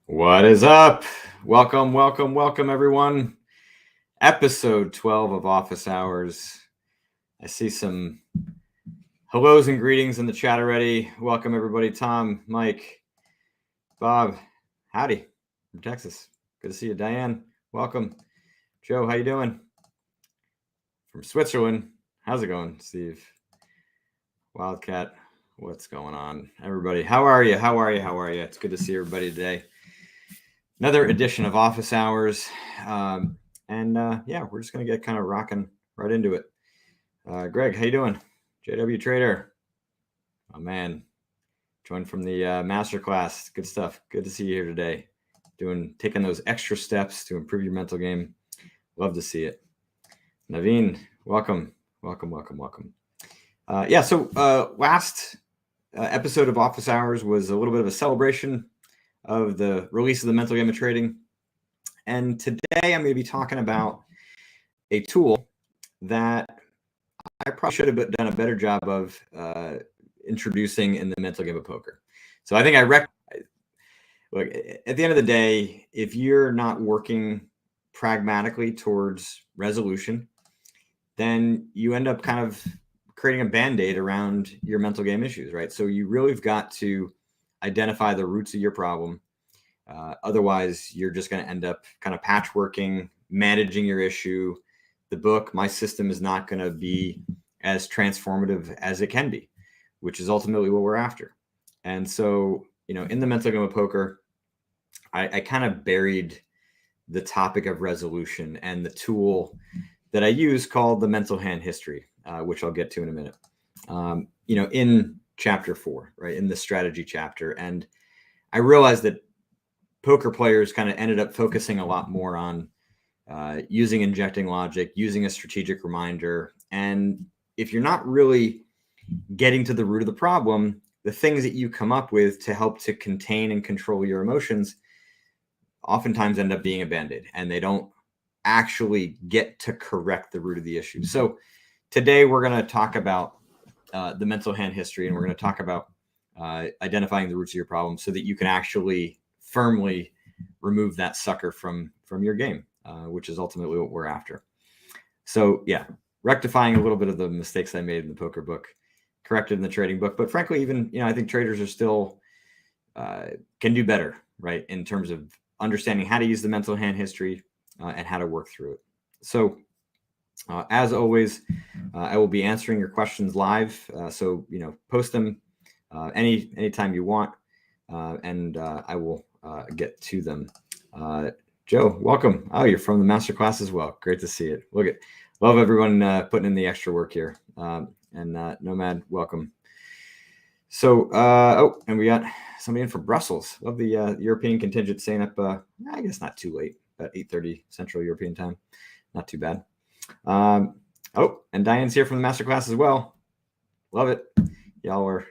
What is up? Welcome, everyone. Episode 12 of Office Hours. I see some hellos and greetings in the chat already. Welcome, everybody. Tom, Mike, Bob, howdy from Texas. Good to see you. Diane, welcome. Joe, how you doing? From Switzerland, how's it going? Steve, Wildcat, what's going on? Everybody, how are you? It's good to see everybody today. Another edition of Office Hours. Yeah, we're just going to get kind of rocking right into it. Greg, how you doing? JW Trader. Oh, man. Joined from the Masterclass. Good stuff. Good to see you here today. Taking those extra steps to improve your mental game. Love to see it. Naveen, welcome. Last episode of Office Hours was a little bit of a celebration of the release of the mental game of trading. And today I'm going to be talking about a tool that I probably should have done a better job of introducing in the mental game of poker. So I think look, at the end of the day, if you're not working pragmatically towards resolution, then you end up kind of creating a band-aid around your mental game issues, right? So you really have got to identify the roots of your problem. Otherwise, you're just going to end up kind of patchworking, managing your issue. The book, My System, is not going to be as transformative as it can be, which is ultimately what we're after. And so, in the mental game of poker, I kind of buried the topic of resolution and the tool that I use called the mental hand history, which I'll get to in a minute. In chapter 4, right, in the strategy chapter. And I realized that poker players kind of ended up focusing a lot more on using injecting logic, using a strategic reminder. And if you're not really getting to the root of the problem, the things that you come up with to help to contain and control your emotions oftentimes end up being a band-aid, and they don't actually get to correct the root of the issue. So today we're going to talk about the mental hand history, and we're going to talk about identifying the roots of your problem so that you can actually firmly remove that sucker from your game, which is ultimately what we're after. So yeah, rectifying a little bit of the mistakes I made in the poker book, corrected in the trading book. But frankly, even, I think traders are still can do better, right, in terms of understanding how to use the mental hand history and how to work through it. So as always, I will be answering your questions live. So, post them anytime you want, and I will get to them. Joe, welcome. Oh, you're from the Masterclass as well. Great to see it. Love everyone putting in the extra work here. And Nomad, welcome. So, and we got somebody in from Brussels. Love the European contingent staying up, I guess not too late, about 8:30 Central European time. Not too bad. And Diane's here from the Masterclass as well. Love it. Y'all are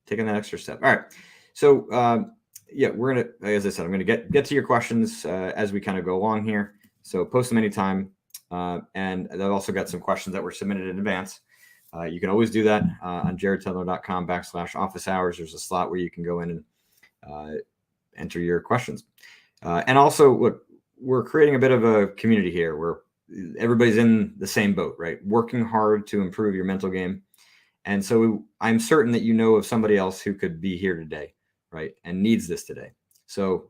taking that extra step. All right. So, we're going to, as I said, I'm going to get to your questions as we kind of go along here. So post them anytime. And I've also got some questions that were submitted in advance. You can always do that on jaredtendler.com/office hours. There's a slot where you can go in and enter your questions. And also, look, we're creating a bit of a community here where everybody's in the same boat, right? Working hard to improve your mental game. And so I'm certain that you know of somebody else who could be here today, right, and needs this today. So,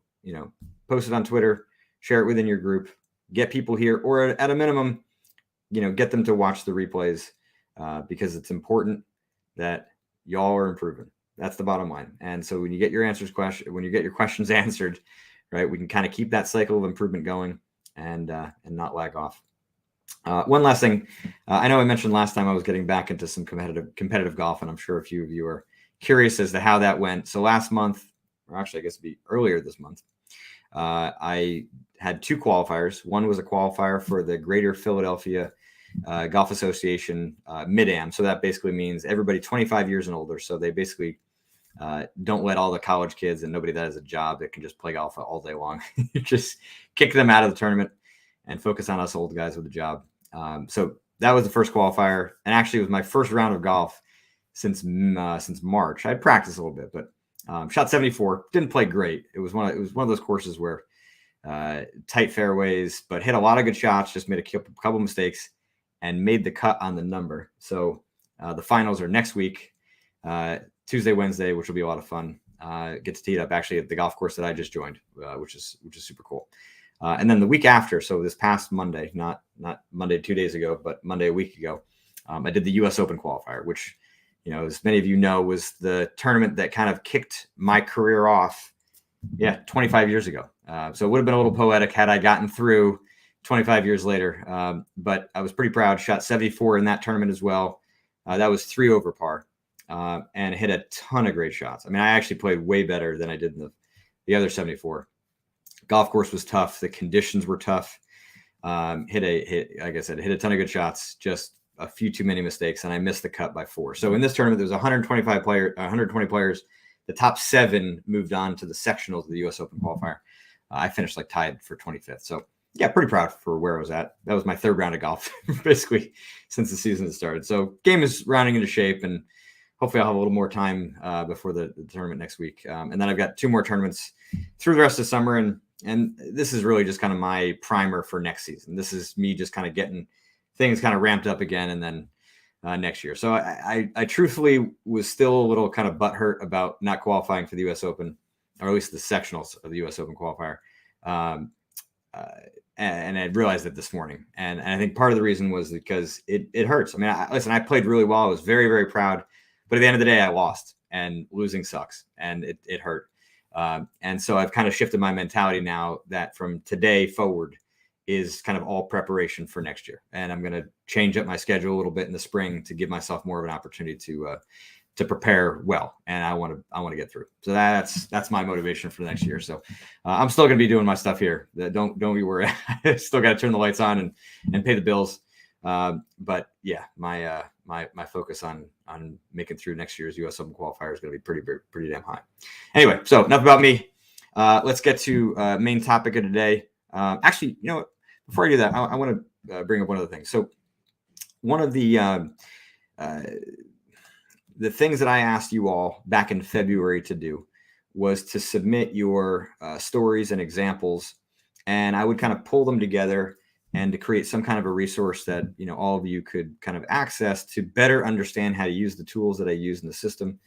post it on Twitter, share it within your group, get people here, or at a minimum, get them to watch the replays because it's important that y'all are improving. That's the bottom line. And so when you get your questions answered, right, we can kind of keep that cycle of improvement going and not lag off. One last thing, I know I mentioned last time I was getting back into some competitive golf, and I'm sure a few of you are curious as to how that went. So last month, or actually I guess it'd be earlier this month, I had 2 qualifiers. One was a qualifier for the Greater Philadelphia Golf Association Mid-Am. So that basically means everybody 25 years and older. So they basically don't let all the college kids and nobody that has a job that can just play golf all day long. Just kick them out of the tournament and focus on us old guys with a job. So that was the first qualifier, and actually it was my first round of golf since March. I'd practiced a little bit, but Shot 74. Didn't play great. It was one of those courses where tight fairways, but hit a lot of good shots. Just made a couple mistakes and made the cut on the number. So the finals are next week, Tuesday, Wednesday, which will be a lot of fun. Get to tee it up actually at the golf course that I just joined, which is super cool. And then the week after, so this past Monday, not Monday 2 days ago, but Monday a week ago, I did the U.S. Open qualifier, which, as many of you know, was the tournament that kind of kicked my career off, 25 years ago. So it would have been a little poetic had I gotten through 25 years later. But I was pretty proud. Shot 74 in that tournament as well. That was 3 over par, and hit a ton of great shots. I mean, I actually played way better than I did in the other 74. Golf course was tough. The conditions were tough. Like I said, hit a ton of good shots, just a few too many mistakes, and I missed the cut by 4. So in this tournament, there was 120 players. The top 7 moved on to the sectionals of the U.S. Open qualifier. I finished tied for 25th. So pretty proud for where I was at. That was my 3rd round of golf, basically, since the season has started. So game is rounding into shape, and hopefully I'll have a little more time before the tournament next week. And then I've got 2 more tournaments through the rest of the summer, and this is really just kind of my primer for next season. This is me just kind of getting things kind of ramped up again, and then next year. So I truthfully was still a little kind of butthurt about not qualifying for the U.S. Open, or at least the sectionals of the U.S. Open qualifier. And I realized that this morning. And I think part of the reason was because it hurts. I mean, I played really well. I was very, very proud. But at the end of the day, I lost, and losing sucks, and it hurt. And so I've kind of shifted my mentality now that from today forward is kind of all preparation for next year. And I'm going to change up my schedule a little bit in the spring to give myself more of an opportunity to prepare well. And I want to get through. So that's my motivation for next year. So I'm still going to be doing my stuff here. Don't be worried. I still got to turn the lights on and pay the bills. But yeah, my focus on making through next year's U.S. Open qualifier is going to be pretty damn high. Anyway, so enough about me. Let's get to main topic of today. Actually, you know what? Before I do that, I want to bring up one other thing. So one of the things that I asked you all back in February to do was to submit your stories and examples, and I would kind of pull them together and to create some kind of a resource that all of you could kind of access to better understand how to use the tools that I use in the system.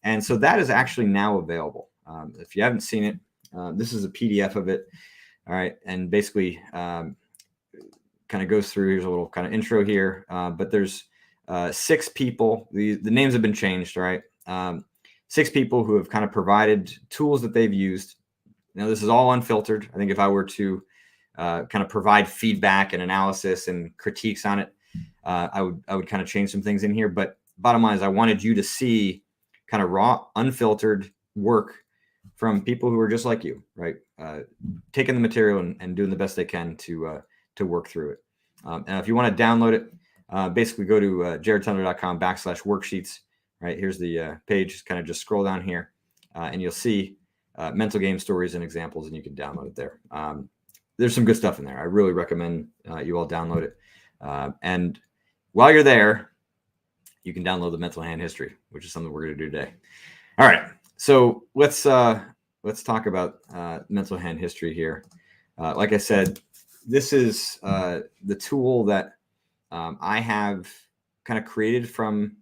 And so that is actually now available. If you haven't seen it, this is a PDF of it. All right. And basically kind of goes through, here's a little kind of intro here, but there's 6 people, the names have been changed. All right. 6 people who have kind of provided tools that they've used. Now, this is all unfiltered. I think if I were to kind of provide feedback and analysis and critiques on it, I would kind of change some things in here. But bottom line is I wanted you to see kind of raw, unfiltered work from people who are just like you, right? Taking the material and doing the best they can to work through it. And if you want to download it, basically go to jaredtendler.com/worksheets. Right, here's the page. Kind of just scroll down here, and you'll see mental game stories and examples, and you can download it there. There's some good stuff in there. I really recommend you all download it. And while you're there, you can download the mental hand history, which is something we're going to do today. All right. So let's talk about mental hand history here. Like I said, this is the tool that I have kind of created from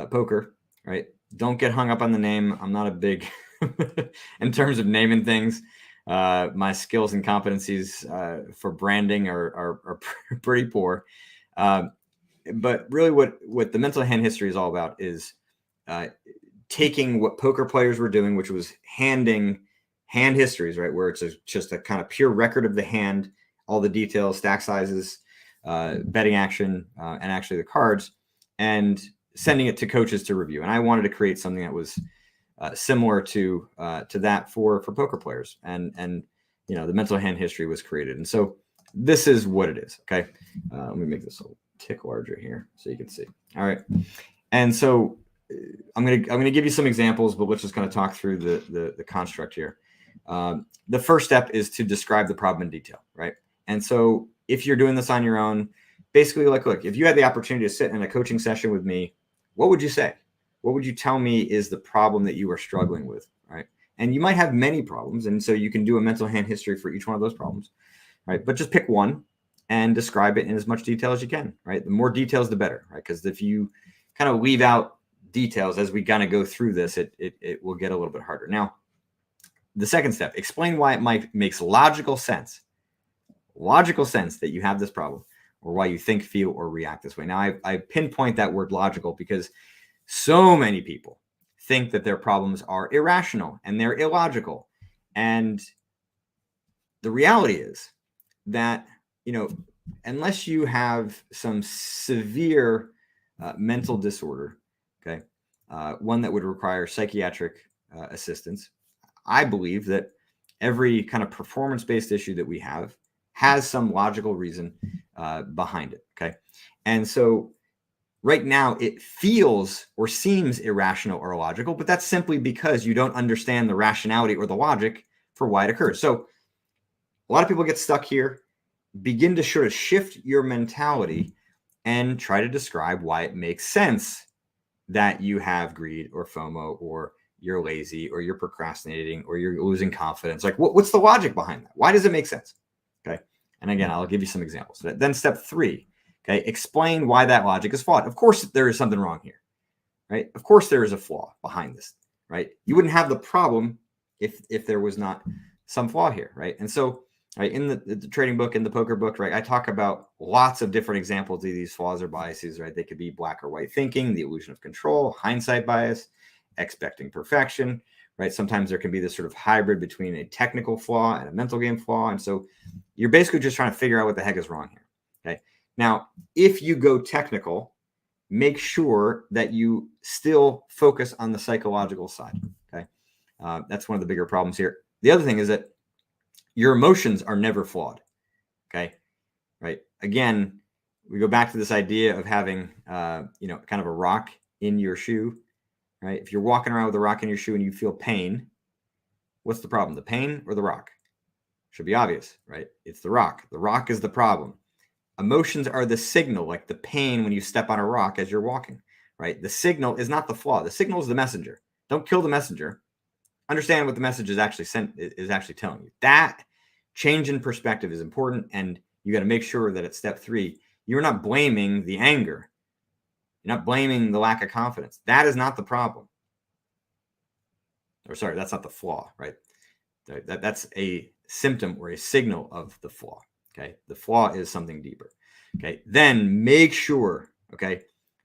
poker, right? Don't get hung up on the name. I'm not a big, in terms of naming things, my skills and competencies for branding are pretty poor. But really what the mental hand history is all about is taking what poker players were doing, which was handing hand histories, right? Where it's just a kind of pure record of the hand, all the details, stack sizes, betting action, and actually the cards, and sending it to coaches to review. And I wanted to create something that was similar to that for poker players. And the mental hand history was created. And so this is what it is. Okay. Let me make this a tick larger here so you can see. All right. And so I'm gonna give you some examples, but let's just kind of talk through the construct here. The first step is to describe the problem in detail, right? And so if you're doing this on your own, basically, look, if you had the opportunity to sit in a coaching session with me, what would you say? What would you tell me is the problem that you are struggling with, And you might have many problems. And so you can do a mental hand history for each one of those problems, right? But just pick one and describe it in as much detail as you can, right? The more details, the better, right? Because if you kind of leave out details as we kind of go through this, it will get a little bit harder. Now, the second step, explain why it makes logical sense that you have this problem, or why you think, feel, or react this way. Now, I pinpoint that word logical because so many people think that their problems are irrational and they're illogical. And the reality is that, unless you have some severe mental disorder, okay, one that would require psychiatric assistance, I believe that every kind of performance-based issue that we have has some logical reason behind it, okay? And so right now it feels or seems irrational or illogical, but that's simply because you don't understand the rationality or the logic for why it occurs. So a lot of people get stuck here. Begin to sort of shift your mentality and try to describe why it makes sense that you have greed or FOMO, or you're lazy, or you're procrastinating, or you're losing confidence. Like, what's the logic behind that? Why does it make sense? Okay. And again, I'll give you some examples. Then step 3, okay, explain why that logic is flawed. Of course, there is something wrong here, right? Of course, there is a flaw behind this, right? You wouldn't have the problem if there was not some flaw here, right? And so, right, in the trading book, in the poker book, right, I talk about lots of different examples of these flaws or biases, right? They could be black or white thinking, the illusion of control, hindsight bias, expecting perfection, right? Sometimes there can be this sort of hybrid between a technical flaw and a mental game flaw. And so you're basically just trying to figure out what the heck is wrong here, okay? Now, if you go technical, make sure that you still focus on the psychological side, okay? That's one of the bigger problems here. The other thing is that your emotions are never flawed, okay? Right? Again, we go back to this idea of having, kind of a rock in your shoe, right? If you're walking around with a rock in your shoe and you feel pain, what's the problem? The pain or the rock? Should be obvious, right? It's the rock. The rock is the problem. Emotions are the signal, like the pain when you step on a rock as you're walking, right? The signal is not the flaw. The signal is the messenger. Don't kill the messenger. Understand what the message is actually telling you. That change in perspective is important, and you got to make sure that at step 3, you're not blaming the anger. You're not blaming the lack of confidence. That is not the problem. Or sorry, that's not the flaw, right? That's a symptom or a signal of the flaw, okay? The flaw is something deeper, okay? Then make sure, okay,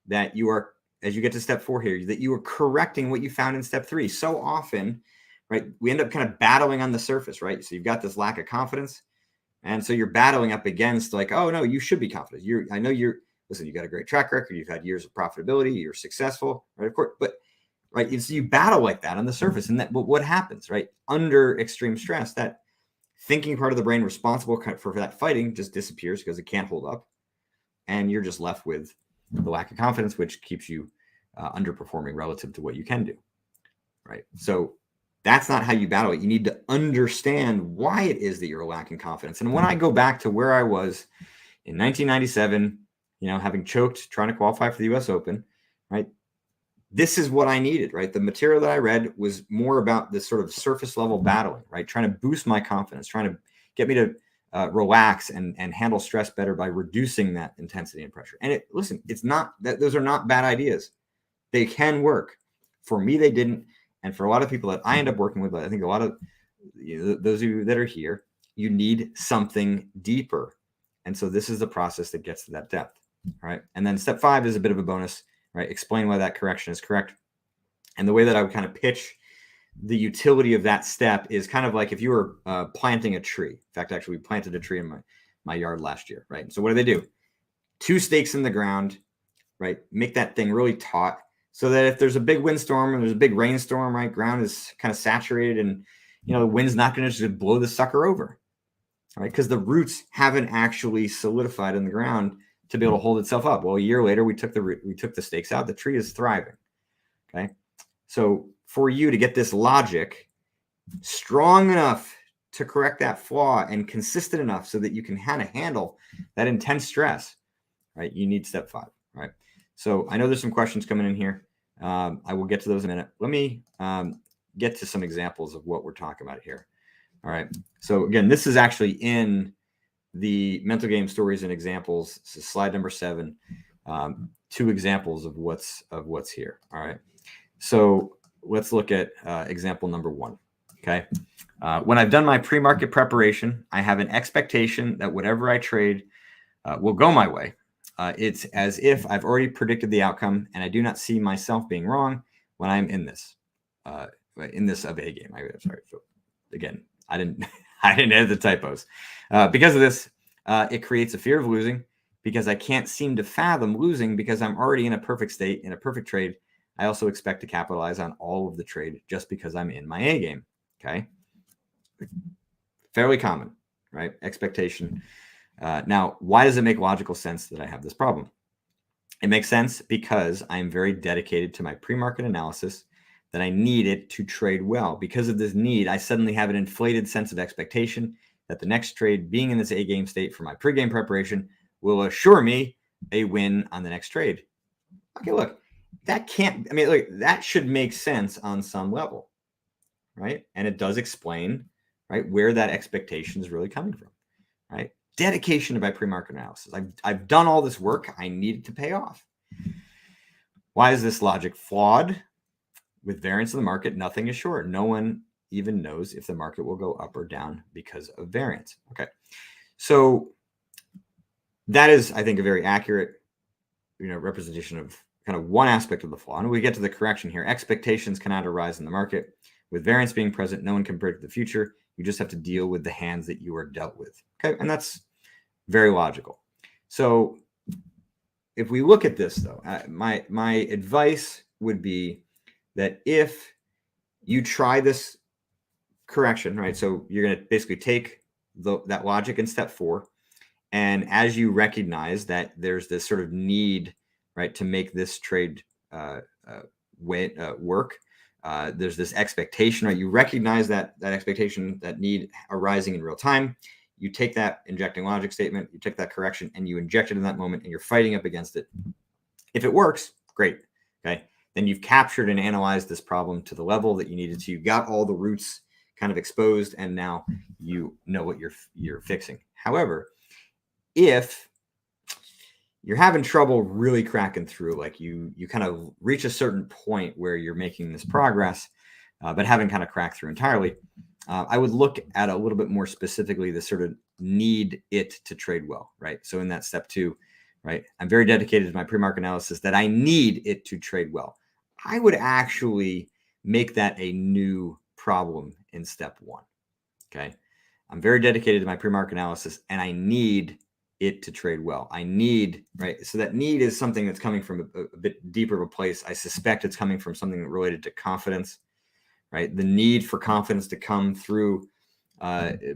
that you are, as you get to step 4 here, that you are correcting what you found in step 3. So often, right, we end up kind of battling on the surface, right? So you've got this lack of confidence, and so you're battling up against like, oh no, you should be confident. Listen, you got a great track record. You've had years of profitability. You're successful, right? Of course, but right, so you battle like that on the surface, and what happens, right? Under extreme stress, that thinking part of the brain responsible for that fighting just disappears because it can't hold up, and you're just left with the lack of confidence, which keeps you underperforming relative to what you can do, right? So that's not how you battle it. You need to understand why it is that you're lacking confidence. And when I go back to where I was in 1997, having choked, trying to qualify for the US Open, right? This is what I needed, right? The material that I read was more about this sort of surface level battling, right? Trying to boost my confidence, trying to get me to relax and handle stress better by reducing that intensity and pressure. And it's not that those are not bad ideas. They can work. For me, they didn't. And for a lot of people that I end up working with, I think a lot of those of you that are here, you need something deeper. And so this is the process that gets to that depth. All right. And then step 5 is a bit of a bonus, right? Explain why that correction is correct. And the way that I would kind of pitch the utility of that step is kind of like if you were planting a tree. In fact, actually, we planted a tree in my yard last year, right? So what do? 2 stakes in the ground, right? Make that thing really taut so that if there's a big windstorm and there's a big rainstorm, right, ground is kind of saturated and, the wind's not going to just blow the sucker over, right? Because the roots haven't actually solidified in the ground to be able to hold itself up. Well, a year later, we took the stakes out. The tree is thriving, okay? So for you to get this logic strong enough to correct that flaw and consistent enough so that you can kind of handle that intense stress, right? You need step 5, right? So I know there's some questions coming in here. I will get to those in a minute. Let me get to some examples of what we're talking about here. All right. So again, this is actually in the mental game stories and examples. This is slide number 7. 2 examples of what's here. All right. So let's look at example number 1. Okay. When I've done my pre-market preparation, I have an expectation that whatever I trade will go my way. It's as if I've already predicted the outcome, and I do not see myself being wrong when I'm in this of a game. I'm sorry. So again, I didn't edit the typos. Because of this, it creates a fear of losing because I can't seem to fathom losing because I'm already in a perfect state, in a perfect trade. I also expect to capitalize on all of the trade just because I'm in my A game. Okay. Fairly common, right? Expectation. Now, why does it make logical sense that I have this problem? It makes sense because I'm very dedicated to my pre-market analysis, that I need it to trade well. Because of this need, I suddenly have an inflated sense of expectation that the next trade, being in this A game state for my pre-game preparation, will assure me a win on the next trade. Okay, look, that should make sense on some level, right? And it does explain, right, where that expectation is really coming from, right? Dedication to my pre-market analysis. I've done all this work. I need it to pay off. Why is this logic flawed? With variance in the market, nothing is sure. No one even knows if the market will go up or down because of variance. Okay. So that is, I think, a very accurate, representation of kind of one aspect of the flaw. And we get to the correction here. Expectations cannot arise in the market. With variance being present, no one can predict the future. You just have to deal with the hands that you are dealt with. Okay. And that's very logical. So if we look at this, though, my advice would be that if you try this correction, right? So you're going to basically take that logic in step 4. And as you recognize that there's this sort of need, right, to make this trade work, there's this expectation, right? You recognize that expectation, that need arising in real time. You take that injecting logic statement, you take that correction, and you inject it in that moment, and you're fighting up against it. If it works, great. Okay. Then you've captured and analyzed this problem to the level that you needed to. You got all the roots kind of exposed, and now you know what you're fixing. However, if you're having trouble really cracking through, like you kind of reach a certain point where you're making this progress, but haven't kind of cracked through entirely, I would look at a little bit more specifically the sort of need it to trade well, right? So in that step 2, right, I'm very dedicated to my pre-market analysis that I need it to trade well. I would actually make that a new problem in step 1. Okay. I'm very dedicated to my pre-market analysis and I need it to trade well. I need, right? So that need is something that's coming from a bit deeper of a place. I suspect it's coming from something related to confidence, right? The need for confidence to come through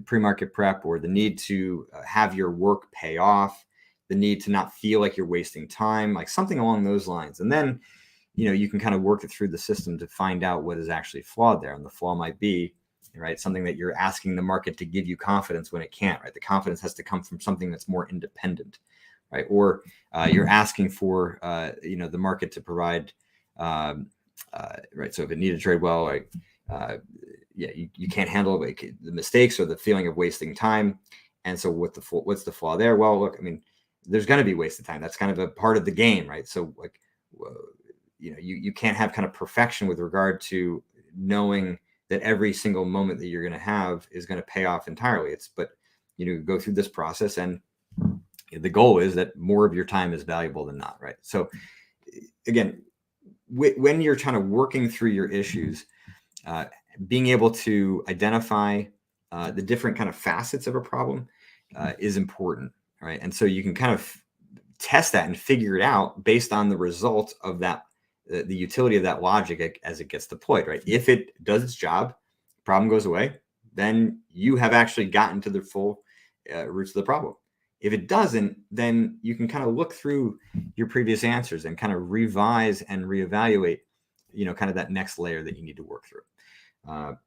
pre-market prep, or the need to have your work pay off, the need to not feel like you're wasting time, like something along those lines. And then, you can kind of work it through the system to find out what is actually flawed there. And the flaw might be, right, something that you're asking the market to give you confidence when it can't, right? The confidence has to come from something that's more independent, right? Or you're asking for, the market to provide, right? So if it needed to trade well, like, you can't handle like the mistakes or the feeling of wasting time. And so what's the flaw there? Well, look, I mean, there's going to be wasted time. That's kind of a part of the game, right? So like, you can't have kind of perfection with regard to knowing that every single moment that you're going to have is going to pay off entirely. But go through this process, and the goal is that more of your time is valuable than not, right? So again, when you're kind of working through your issues, being able to identify the different kind of facets of a problem is important, right? And so you can kind of test that and figure it out based on the result of that, the utility of that logic as it gets deployed, right? If it does its job, problem goes away, then you have actually gotten to the full roots of the problem. If it doesn't, then you can kind of look through your previous answers and kind of revise and reevaluate, kind of that next layer that you need to work through. All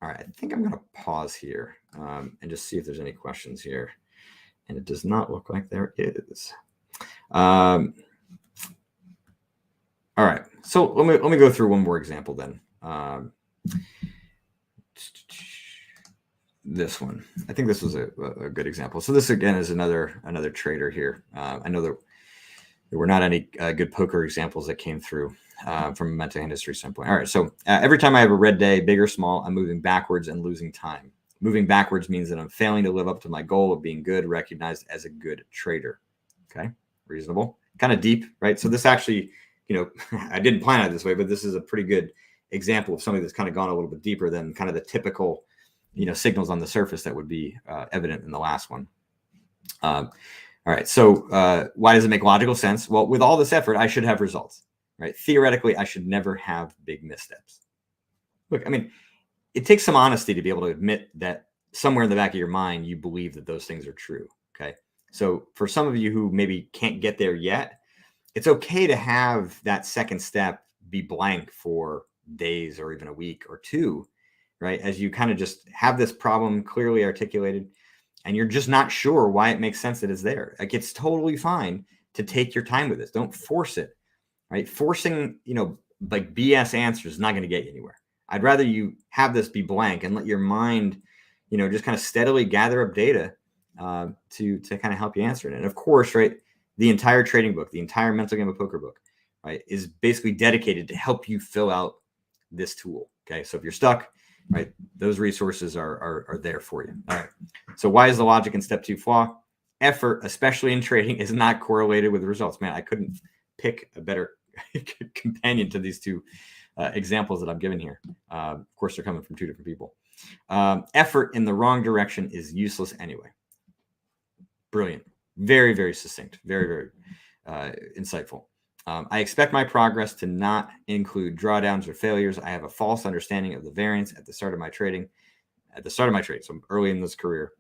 right, I think I'm going to pause here and just see if there's any questions here. And it does not look like there is. All right, so let me go through one more example then. This one, I think this was a good example. So this again is another trader here. I know that there were not any good poker examples that came through from a mental hand history standpoint. All right, so every time I have a red day, big or small, I'm moving backwards and losing time. Moving backwards means that I'm failing to live up to my goal of being good, recognized as a good trader. Okay, reasonable, kind of deep, right? So this actually, I didn't plan it this way, but this is a pretty good example of somebody that's kind of gone a little bit deeper than kind of the typical, signals on the surface that would be evident in the last one. All right, so why does it make logical sense? Well, with all this effort, I should have results, right? Theoretically, I should never have big missteps. Look, I mean, it takes some honesty to be able to admit that somewhere in the back of your mind, you believe that those things are true, okay? So for some of you who maybe can't get there yet, it's okay to have that second step be blank for days or even a week or two, right? As you kind of just have this problem clearly articulated and you're just not sure why it makes sense that it's there. Like, it's totally fine to take your time with this. Don't force it, right? Forcing, like BS answers is not going to get you anywhere. I'd rather you have this be blank and let your mind, just kind of steadily gather up data to kind of help you answer it. And of course, right, the entire trading book, the entire mental game of poker book, right, is basically dedicated to help you fill out this tool. Okay, so if you're stuck, right, those resources are there for you. All right. So why is the logic in step 2 flaw? Effort, especially in trading, is not correlated with results. Man, I couldn't pick a better companion to these two examples that I'm giving here. Of course, they're coming from two different people. Effort in the wrong direction is useless anyway. Brilliant. Very, very succinct. Very, very insightful. I expect my progress to not include drawdowns or failures. I have a false understanding of the variance at the start of my trading. So early in this career.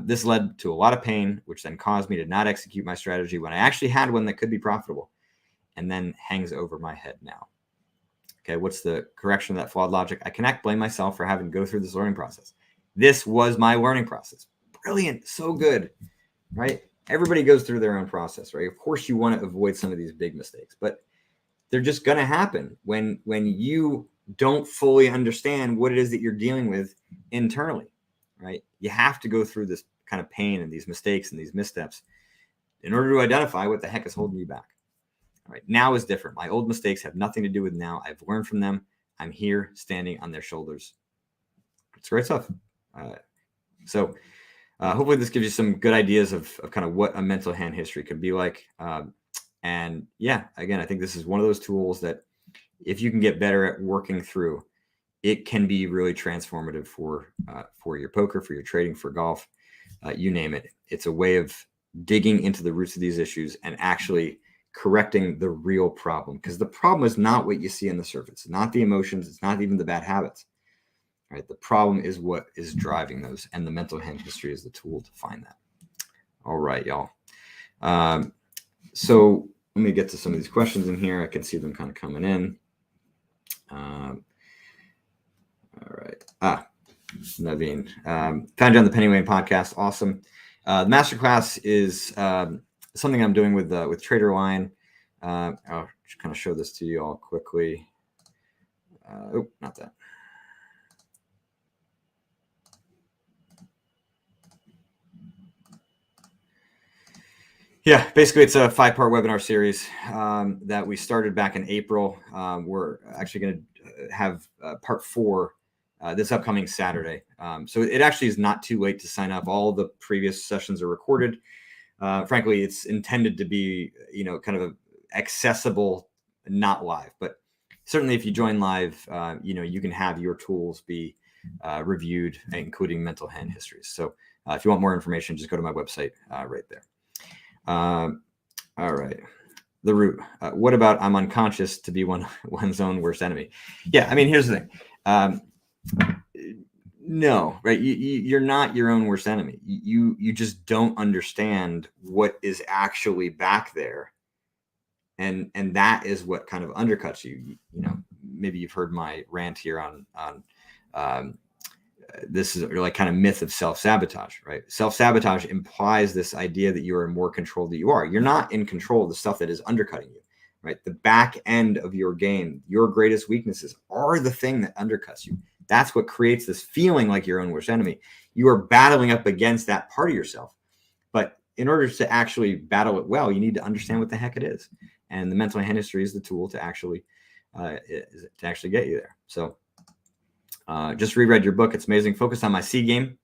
This led to a lot of pain, which then caused me to not execute my strategy when I actually had one that could be profitable, and then hangs over my head now. Okay, what's the correction of that flawed logic? I cannot blame myself for having to go through this learning process. This was my learning process. Brilliant, so good, right? Everybody goes through their own process, right? Of course, you want to avoid some of these big mistakes, but they're just going to happen when you don't fully understand what it is that you're dealing with internally, right? You have to go through this kind of pain and these mistakes and these missteps in order to identify what the heck is holding you back. All right, now is different. My old mistakes have nothing to do with now. I've learned from them. I'm here standing on their shoulders. It's great stuff. So hopefully this gives you some good ideas of kind of what a mental hand history could be like. And yeah, again, I think this is one of those tools that if you can get better at working through, it can be really transformative for your poker, for your trading, for golf, you name it. It's a way of digging into the roots of these issues and actually correcting the real problem, because the problem is not what you see on the surface. It's not the emotions. It's not even the bad habits. Right? The problem is what is driving those, and the mental hand history is the tool to find that. All right, y'all. So let me get to some of these questions in here. I can see them kind of coming in. All right. Naveen. Found you on the Penny Wayne podcast. Awesome. The Masterclass is something I'm doing with Trader Line. I'll just kind of show this to you all quickly. Oh, not that. Yeah, basically it's a 5-part webinar series that we started back in April. We're actually going to have part 4 this upcoming Saturday. So it actually is not too late to sign up. All the previous sessions are recorded. Frankly, it's intended to be, kind of accessible, not live, but certainly if you join live, you can have your tools be reviewed, including mental hand histories. So if you want more information, just go to my website right there. All right. The root. What about I'm unconscious to be one's own worst enemy? Yeah, I mean, here's the thing. No, right? You're not your own worst enemy. You just don't understand what is actually back there, and that is what kind of undercuts you. Maybe you've heard my rant here on this is like kind of myth of self-sabotage, right? Self-sabotage implies this idea that you are in more control than you are. You're not in control of the stuff that is undercutting you. right? The back end of your game, your greatest weaknesses are the thing that undercuts you. That's what creates this feeling like your own worst enemy. You are battling up against that part of yourself. But in order to actually battle it well, you need to understand what the heck it is. And the mental hand history is the tool to actually get you there. So just reread your book. It's amazing. Focused on my C game.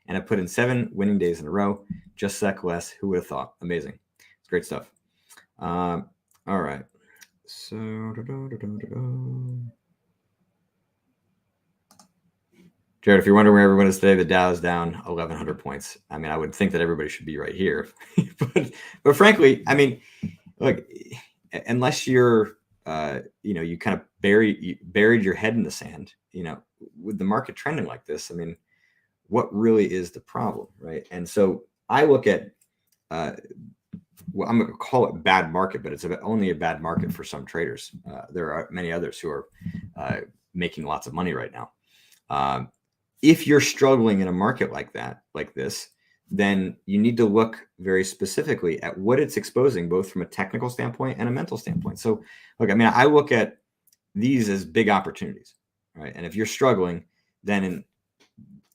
And I put in 7 winning days in a row. Just a sec less. Who would have thought? Amazing. It's great stuff. All right. So, Jared, if you're wondering where everyone is today, the Dow is down 1,100 points. I mean, I would think that everybody should be right here. but frankly, I mean, look, unless you're, you kind of buried your head in the sand, with the market trending like this, I mean, what really is the problem, right? And so I look at, well, I'm going to call it bad market, but it's only a bad market for some traders. There are many others who are making lots of money right now. If you're struggling in a market like this, then you need to look very specifically at what it's exposing, both from a technical standpoint and a mental standpoint. So, look, I mean, I look at these as big opportunities, right? And if you're struggling, then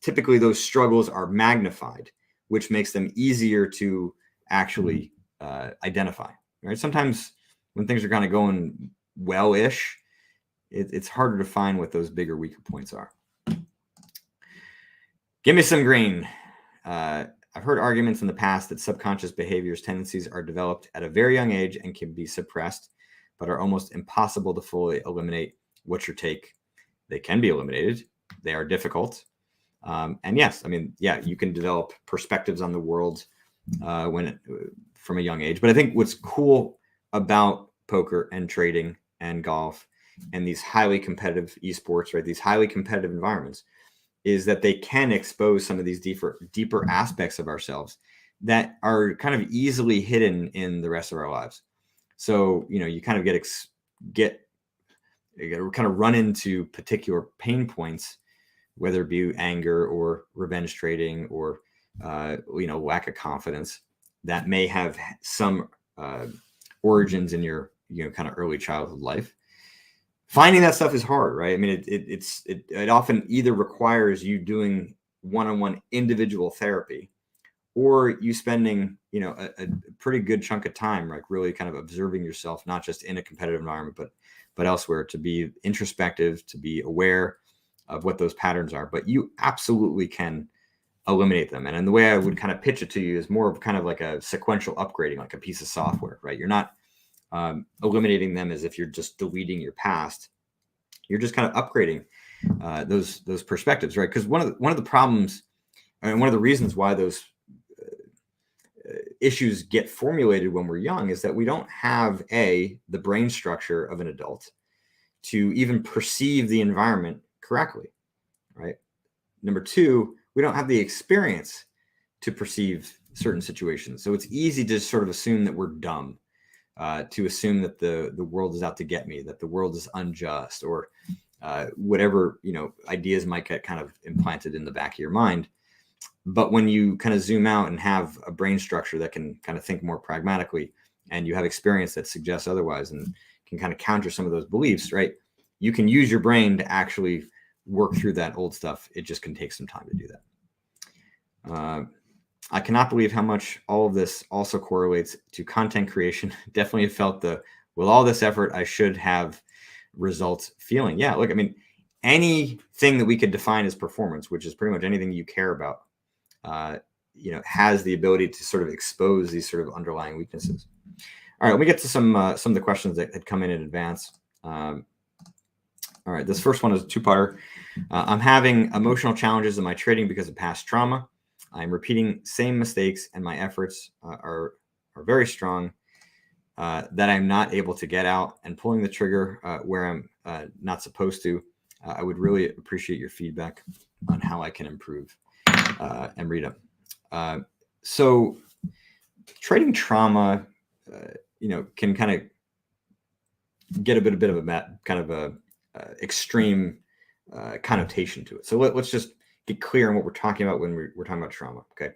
typically those struggles are magnified, which makes them easier to actually identify, right? Sometimes when things are kind of going well-ish, it's harder to find what those bigger, weaker points are. Give me some green. I've heard arguments in the past that subconscious behaviors tendencies are developed at a very young age and can be suppressed, but are almost impossible to fully eliminate. What's your take? They can be eliminated. They are difficult. And yes, I mean, yeah, you can develop perspectives on the world from a young age. But I think what's cool about poker and trading and golf and these highly competitive esports, right? These highly competitive environments, is that they can expose some of these deeper aspects of ourselves that are kind of easily hidden in the rest of our lives. So, you kind of kind of run into particular pain points, whether it be anger or revenge trading or, lack of confidence that may have some origins in your, kind of early childhood life. Finding that stuff is hard, right? I mean, it often either requires you doing one-on-one individual therapy, or you spending, a pretty good chunk of time, like really kind of observing yourself, not just in a competitive environment, but elsewhere, to be introspective, to be aware of what those patterns are. But you absolutely can eliminate them. And the way I would kind of pitch it to you is more of kind of like a sequential upgrading, like a piece of software, right? You're not eliminating them as if you're just deleting your past. You're just kind of upgrading those perspectives, right? Because one of the problems and one of the reasons why those issues get formulated when we're young is that we don't have the brain structure of an adult to even perceive the environment correctly, right? Number 2, we don't have the experience to perceive certain situations. So it's easy to sort of assume that we're dumb. To assume that the world is out to get me, that the world is unjust, or whatever ideas might get kind of implanted in the back of your mind. But when you kind of zoom out and have a brain structure that can kind of think more pragmatically, and you have experience that suggests otherwise, and can kind of counter some of those beliefs, right? You can use your brain to actually work through that old stuff. It just can take some time to do that. I cannot believe how much all of this also correlates to content creation. Definitely felt with all this effort, I should have results feeling. Yeah, look, I mean, anything that we could define as performance, which is pretty much anything you care about, has the ability to sort of expose these sort of underlying weaknesses. All right, let me get to some of the questions that had come in advance. All right, this first one is a 2-parter. I'm having emotional challenges in my trading because of past trauma. I'm repeating same mistakes, and my efforts are very strong that I'm not able to get out and pulling the trigger where I'm not supposed to. I would really appreciate your feedback on how I can improve. And read them. So trading trauma, can kind of get a bit of a kind of a extreme connotation to it. So let's just get clear on what we're talking about when we're talking about trauma. Okay.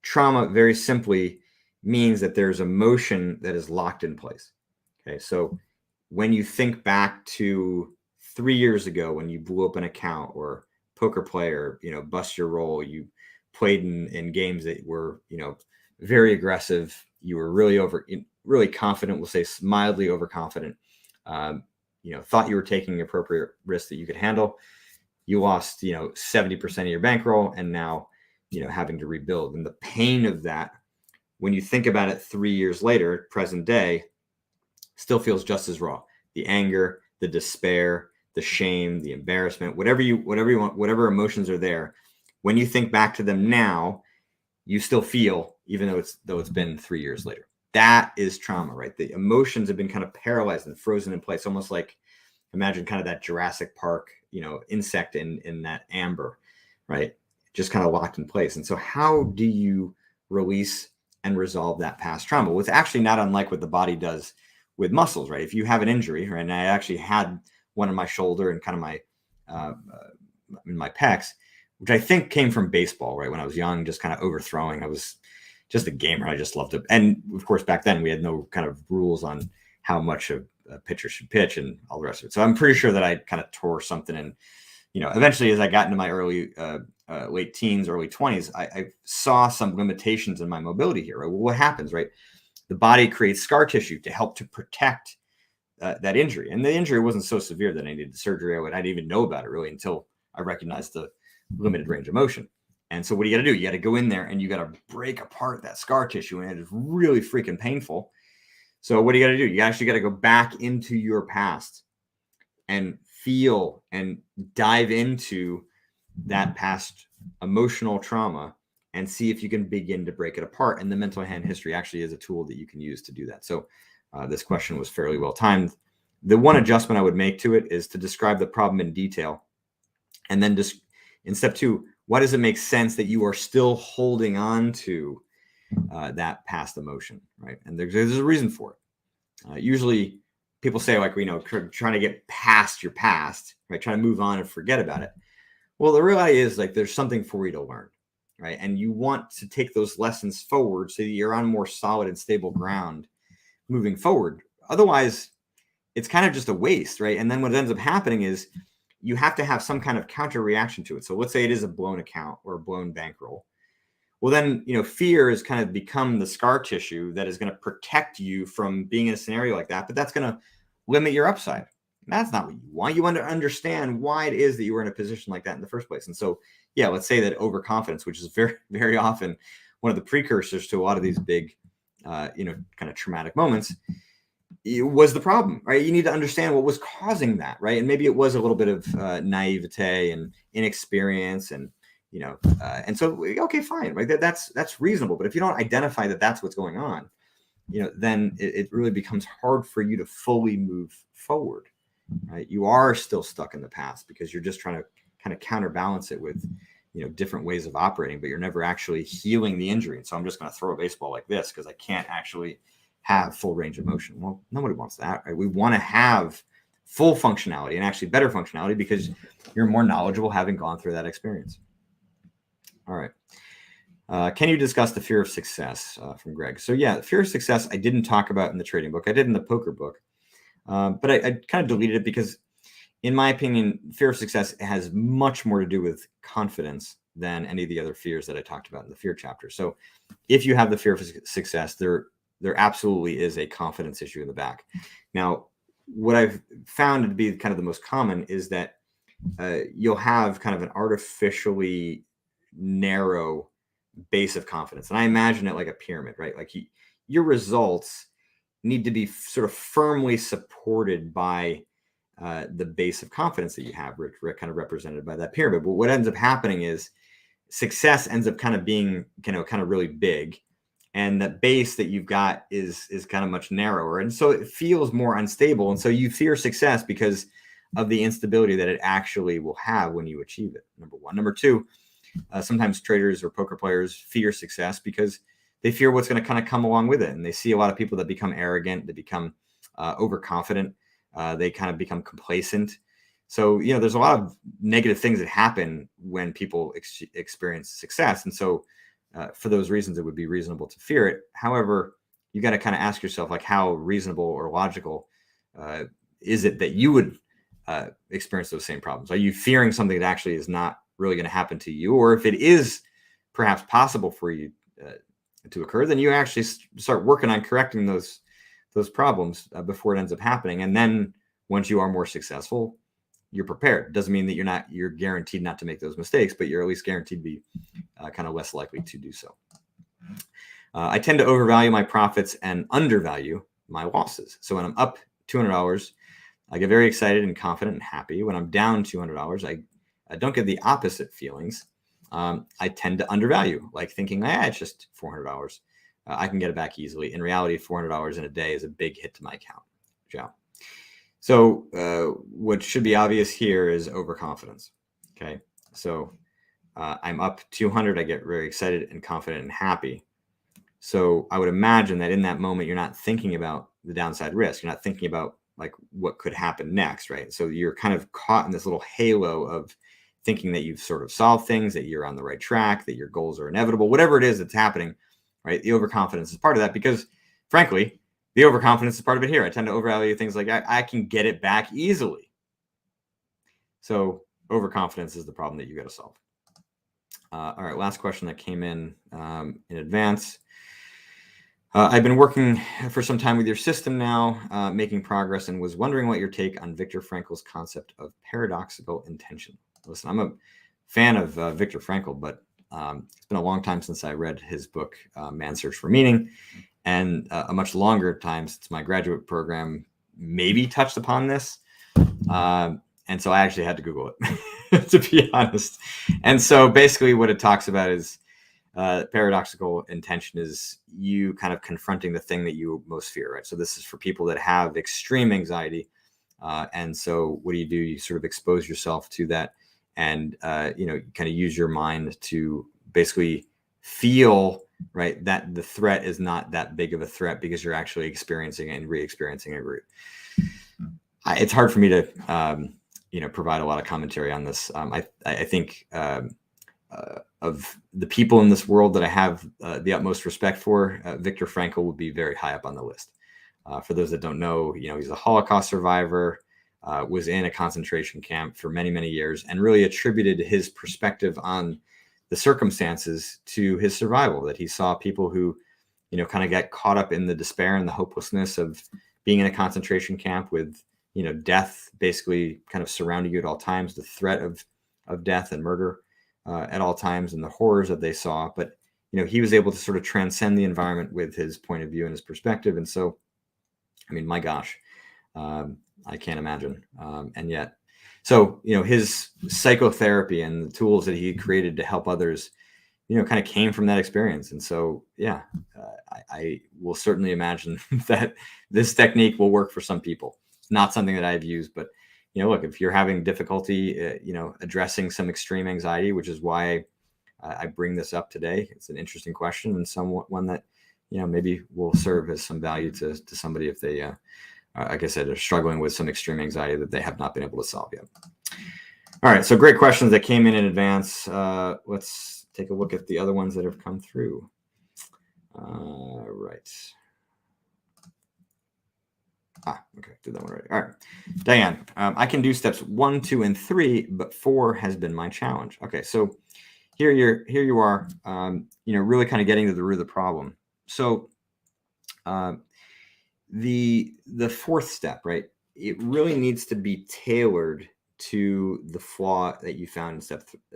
Trauma very simply means that there's emotion that is locked in place. Okay, so when you think back to 3 years ago when you blew up an account, or poker player, bust your roll, you played in games that were, very aggressive, you were really confident, we'll say mildly overconfident, thought you were taking appropriate risks that you could handle. You lost, 70% of your bankroll, and now, having to rebuild. And the pain of that, when you think about it 3 years later, present day, still feels just as raw. The anger, the despair, the shame, the embarrassment, whatever you want, whatever emotions are there, when you think back to them now, you still feel, even though it's been 3 years later. That is trauma, right? The emotions have been kind of paralyzed and frozen in place, almost like, imagine kind of that Jurassic Park, insect in that amber, right? Just kind of locked in place. And so how do you release and resolve that past trauma? Well, it's actually not unlike what the body does with muscles, right? If you have an injury, right? And I actually had one in my shoulder and kind of my in my pecs, which I think came from baseball, right? When I was young, just kind of overthrowing. I was just a gamer. I just loved it. And of course, back then we had no kind of rules on how much a pitcher should pitch and all the rest of it. So I'm pretty sure that I kind of tore something. And, eventually as I got into my late teens, early 20s, I saw some limitations in my mobility here. Right? Well, what happens, right? The body creates scar tissue to help to protect that injury. And the injury wasn't so severe that I needed the surgery. I didn't even know about it really until I recognized the limited range of motion. And so what do you got to do? You got to go in there and you got to break apart that scar tissue. And it is really freaking painful. So what do you got to do? You actually got to go back into your past and feel and dive into that past emotional trauma and see if you can begin to break it apart. And the mental hand history actually is a tool that you can use to do that. So this question was fairly well timed. The one adjustment I would make to it is to describe the problem in detail. And then just in step 2, why does it make sense that you are still holding on to that past emotion, right? And there's a reason for it. Usually people say, like, trying to get past your past, right? Trying to move on and forget about it. Well, the reality is, like, there's something for you to learn, right? And you want to take those lessons forward so that you're on more solid and stable ground moving forward. Otherwise, it's kind of just a waste, right? And then what ends up happening is you have to have some kind of counter reaction to it. So let's say it is a blown account or a blown bankroll. Well, then, fear has kind of become the scar tissue that is going to protect you from being in a scenario like that. But that's going to limit your upside. And that's not what you want. You want to understand why it is that you were in a position like that in the first place. And so, yeah, let's say that overconfidence, which is very, very often one of the precursors to a lot of these big, kind of traumatic moments, it was the problem, right? You need to understand what was causing that, right? And maybe it was a little bit of naivete and inexperience, and and so, okay, fine, right? That's reasonable. But if you don't identify that that's what's going on, then it really becomes hard for you to fully move forward, right? You are still stuck in the past because you're just trying to kind of counterbalance it with, different ways of operating, but you're never actually healing the injury. And so I'm just going to throw a baseball like this because I can't actually have full range of motion. Well, nobody wants that, right? We want to have full functionality, and actually better functionality, because you're more knowledgeable having gone through that experience. All right. Can you discuss the fear of success from Greg? So yeah, the fear of success I didn't talk about in the trading book. I did in the poker book, but I kind of deleted it because, in my opinion, fear of success has much more to do with confidence than any of the other fears that I talked about in the fear chapter. So if you have the fear of success, there absolutely is a confidence issue in the back. Now, what I've found to be kind of the most common is that you'll have kind of an artificially narrow base of confidence. And I imagine it like a pyramid, right? Like your results need to be sort of firmly supported by the base of confidence that you have, kind of represented by that pyramid. But what ends up happening is success ends up kind of being, kind of really big. And the base that you've got is kind of much narrower. And so it feels more unstable. And so you fear success because of the instability that it actually will have when you achieve it. Number one. Number two, sometimes traders or poker players fear success because they fear what's going to kind of come along with it. And they see a lot of people that become arrogant, they become overconfident, they kind of become complacent. So, there's a lot of negative things that happen when people experience success. And so for those reasons, it would be reasonable to fear it. However, you got to kind of ask yourself, like, how reasonable or logical is it that you would experience those same problems? Are you fearing something that actually is not really going to happen to you? Or if it is perhaps possible for you to occur, then you actually start working on correcting those problems before it ends up happening. And then once you are more successful, you're prepared. It doesn't mean that you're guaranteed not to make those mistakes, but you're at least guaranteed to be kind of less likely to do so. I tend to overvalue my profits and undervalue my losses. So when I'm up $200, I get very excited and confident and happy. When I'm down $200, I don't get the opposite feelings. I tend to undervalue, like thinking, it's just $400. I can get it back easily. In reality, $400 in a day is a big hit to my account. Yeah. So what should be obvious here is overconfidence. Okay. So I'm up 200. I get very excited and confident and happy. So I would imagine that in that moment, you're not thinking about the downside risk. You're not thinking about like what could happen next, right? So you're kind of caught in this little halo of thinking that you've sort of solved things, that you're on the right track, that your goals are inevitable, whatever it is that's happening, right? The overconfidence is part of that because, frankly, the overconfidence is part of it here. I tend to overvalue things like I can get it back easily. So overconfidence is the problem that you got to solve. All right, last question that came in advance. I've been working for some time with your system now, making progress, and was wondering what your take on Viktor Frankl's concept of paradoxical intention. Listen, I'm a fan of Viktor Frankl, but it's been a long time since I read his book, Man's Search for Meaning, and a much longer time since my graduate program maybe touched upon this. And so I actually had to Google it, to be honest. And so basically what it talks about is paradoxical intention is you kind of confronting the thing that you most fear, right? So this is for people that have extreme anxiety. And so what do? You sort of expose yourself to that and, kind of use your mind to basically feel, right, that the threat is not that big of a threat because you're actually experiencing and re-experiencing it. It's hard for me to, provide a lot of commentary on this. I think of the people in this world that I have the utmost respect for, Viktor Frankl would be very high up on the list. For those that don't know, he's a Holocaust survivor, was in a concentration camp for many, many years, and really attributed his perspective on the circumstances to his survival, that he saw people who, kind of get caught up in the despair and the hopelessness of being in a concentration camp with, death basically kind of surrounding you at all times, the threat of death and murder at all times, and the horrors that they saw. But, he was able to sort of transcend the environment with his point of view and his perspective. And so, I mean, my gosh, I can't imagine. And yet, so, his psychotherapy and the tools that he created to help others, kind of came from that experience. And so, yeah, I will certainly imagine that this technique will work for some people. It's not something that I've used, but, look, if you're having difficulty, addressing some extreme anxiety, which is why I bring this up today, it's an interesting question and one that, maybe will serve as some value to somebody if they, like I said, are struggling with some extreme anxiety that they have not been able to solve yet. All right, so great questions that came in advance. Let's take a look at the other ones that have come through. Right. Okay, did that one already. All right, Diane, I can do steps 1, 2, and 3, but 4 has been my challenge. Okay, so here you are, really kind of getting to the root of the problem. So the fourth step, right? It really needs to be tailored to the flaw that you found in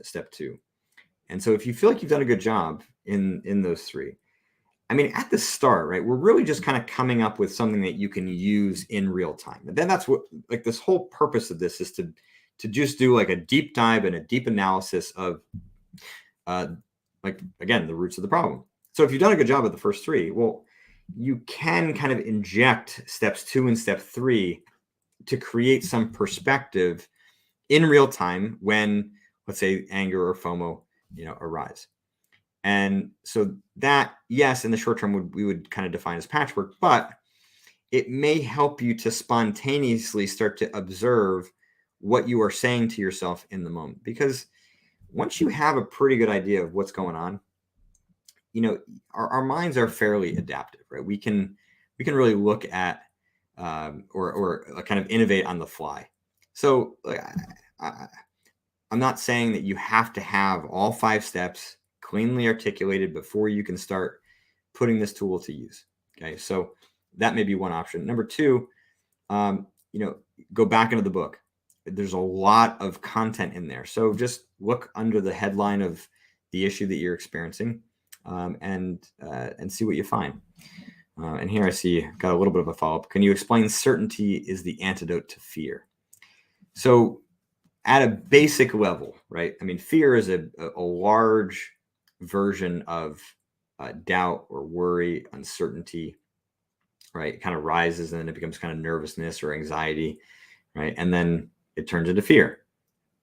step 2. And so if you feel like you've done a good job in those 3, I mean, at the start, right, we're really just kind of coming up with something that you can use in real time. And then that's what, like, this whole purpose of this is to just do like a deep dive and a deep analysis of, like, again, the roots of the problem. So if you've done a good job at the first 3, well, you can kind of inject steps 2 and step 3 to create some perspective in real time when, let's say, anger or FOMO, arise. And so that, yes, in the short term, we would kind of define as patchwork, but it may help you to spontaneously start to observe what you are saying to yourself in the moment. Because once you have a pretty good idea of what's going on, our minds are fairly adaptive, right? We can really look at or kind of innovate on the fly. So like, I'm not saying that you have to have all 5 steps cleanly articulated before you can start putting this tool to use. Okay, so that may be one option. Number 2, go back into the book. There's a lot of content in there. So just look under the headline of the issue that you're experiencing and see what you find. And here I see got a little bit of a follow-up. Can you explain certainty is the antidote to fear? So at a basic level, right? I mean, fear is a large version of doubt or worry, uncertainty, right? It kind of rises and then it becomes kind of nervousness or anxiety, right? And then it turns into fear.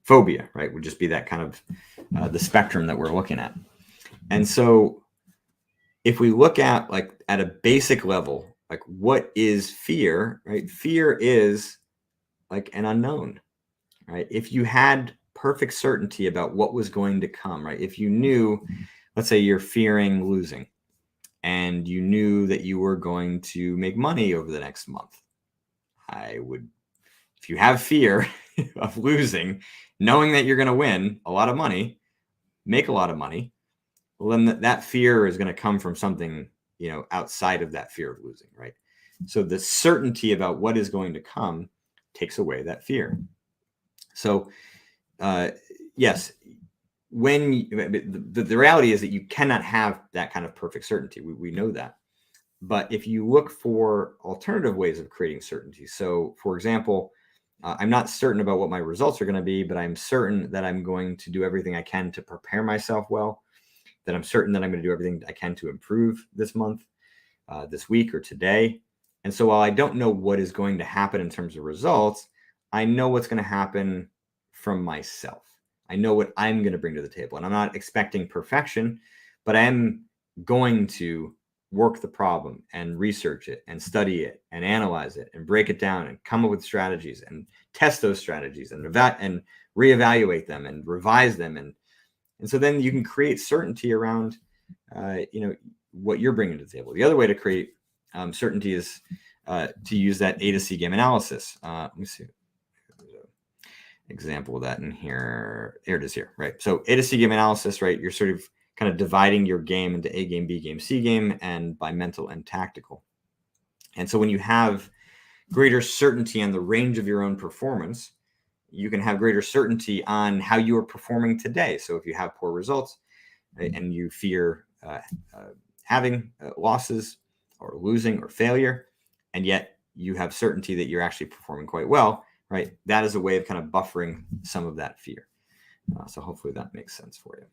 Phobia, right? Would just be that kind of the spectrum that we're looking at. And so if we look at like at a basic level, like what is fear, right? Fear is like an unknown, right? If you had perfect certainty about what was going to come, right? If you knew, let's say you're fearing losing and you knew that you were going to make money over the next month, if you have fear of losing, knowing that you're going to win a lot of money, make a lot of money, well, then that fear is going to come from something, outside of that fear of losing, right? So the certainty about what is going to come takes away that fear. So, yes, when the reality is that you cannot have that kind of perfect certainty. We know that. But if you look for alternative ways of creating certainty, so for example, I'm not certain about what my results are going to be, but I'm certain that I'm going to do everything I can to prepare myself well, that I'm certain that I'm going to do everything I can to improve this month, this week, or today. And so while I don't know what is going to happen in terms of results, I know what's going to happen from myself. I know what I'm going to bring to the table. And I'm not expecting perfection, but I am going to work the problem and research it and study it and analyze it and break it down and come up with strategies and test those strategies and reevaluate them and revise them. And so then you can create certainty around, what you're bringing to the table. The other way to create certainty is to use that A to C game analysis. Let me see. There's an example of that in here. Here it is here, right? So A to C game analysis, right? You're sort of kind of dividing your game into A game, B game, C game, and by mental and tactical. And so when you have greater certainty on the range of your own performance, you can have greater certainty on how you are performing today. So if you have poor results, right, and you fear having losses or losing or failure, and yet you have certainty that you're actually performing quite well, right? That is a way of kind of buffering some of that fear. So hopefully that makes sense for you.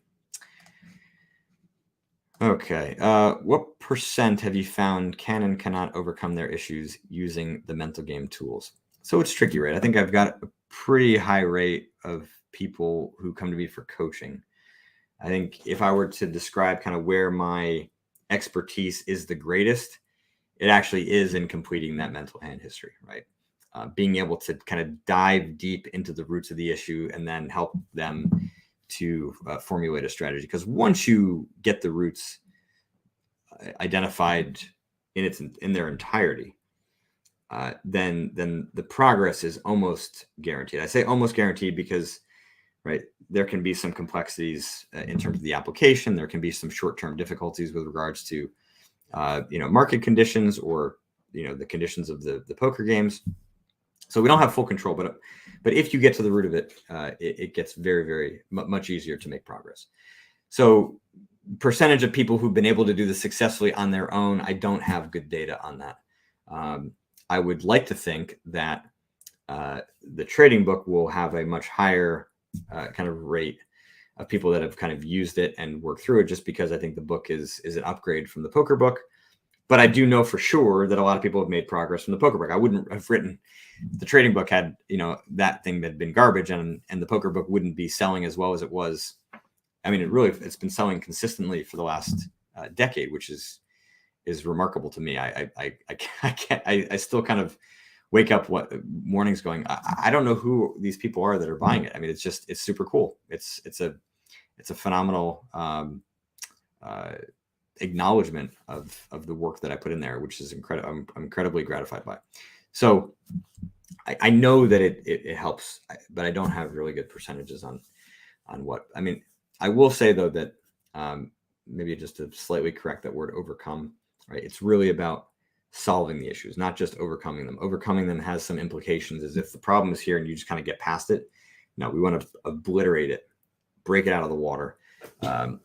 Okay. What % have you found can and cannot overcome their issues using the mental game tools? So it's tricky, right? I think I've got a pretty high rate of people who come to me for coaching. I think if I were to describe kind of where my expertise is the greatest, it actually is in completing that mental hand history, right? Being able to kind of dive deep into the roots of the issue and then help them to formulate a strategy. Because once you get the roots identified in their entirety, then the progress is almost guaranteed. I say almost guaranteed because, right, there can be some complexities in terms of the application. There can be some short-term difficulties with regards to, market conditions or, the conditions of the poker games. So we don't have full control, but if you get to the root of it, it gets very, very much easier to make progress. So percentage of people who've been able to do this successfully on their own, I don't have good data on that. I would like to think that the trading book will have a much higher kind of rate of people that have kind of used it and worked through it, just because I think the book is an upgrade from the poker book. But I do know for sure that a lot of people have made progress from the poker book. I wouldn't have written the trading book had, that thing that had been garbage, and the poker book wouldn't be selling as well as it was. I mean, it's been selling consistently for the last decade, which is remarkable to me. I still kind of wake up mornings going, I don't know who these people are that are buying it. I mean, it's super cool. It's a phenomenal acknowledgement of the work that I put in there, which is incredible. I'm incredibly gratified by. So I know that it helps, but I don't have really good percentages on what. I mean, I will say though that maybe just to slightly correct that word overcome, right? It's really about solving the issues, not just overcoming them. Overcoming them has some implications as if the problem is here and you just kind of get past it. No, we want to obliterate it, break it out of the water, and